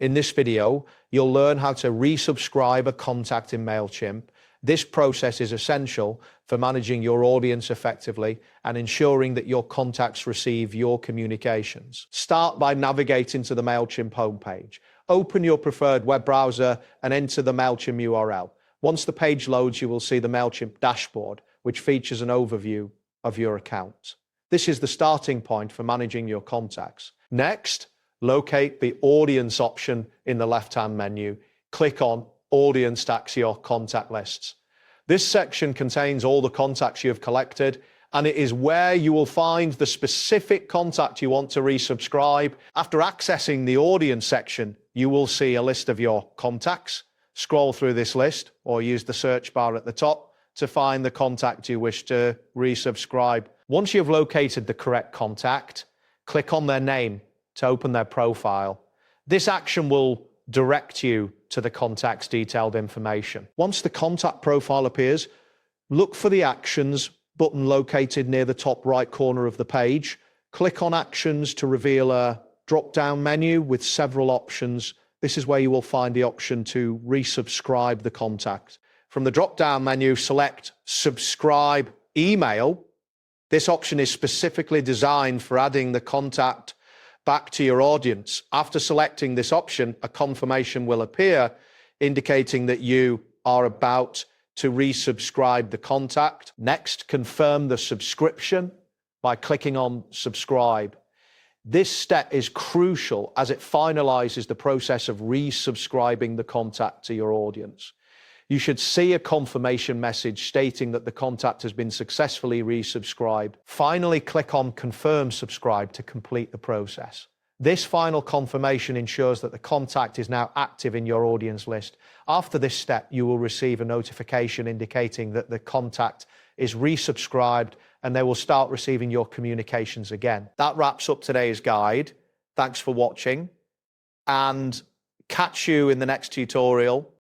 In this video, you'll learn how to resubscribe a contact in Mailchimp. This process is essential for managing your audience effectively and ensuring that your contacts receive your communications. Start by navigating to the Mailchimp homepage. Open your preferred web browser and enter the Mailchimp URL. Once the page loads, you will see the Mailchimp dashboard, which features an overview of your account. This is the starting point for managing your contacts. Next, locate the audience option in the left-hand menu. Click on Audience Stacks your contact lists. This section contains all the contacts you have collected, and it is where you will find the specific contact you want to resubscribe. After accessing the audience section, you will see a list of your contacts. Scroll through this list or use the search bar at the top to find the contact you wish to resubscribe. Once you've located the correct contact, click on their name to open their profile. This action will direct you to the contact's detailed information. Once the contact profile appears, look for the Actions button located near the top right corner of the page. Click on Actions to reveal a drop-down menu with several options. This is where you will find the option to resubscribe the contact. From the drop-down menu, select Subscribe Email. This option is specifically designed for adding the contact back to your audience. After selecting this option, a confirmation will appear indicating that you are about to resubscribe the contact. Next, confirm the subscription by clicking on Subscribe. This step is crucial as it finalizes the process of resubscribing the contact to your audience. You should see a confirmation message stating that the contact has been successfully resubscribed. Finally, click on Confirm Subscribe to complete the process. This final confirmation ensures that the contact is now active in your audience list. After this step, you will receive a notification indicating that the contact is resubscribed and they will start receiving your communications again. That wraps up today's guide. Thanks for watching and catch you in the next tutorial.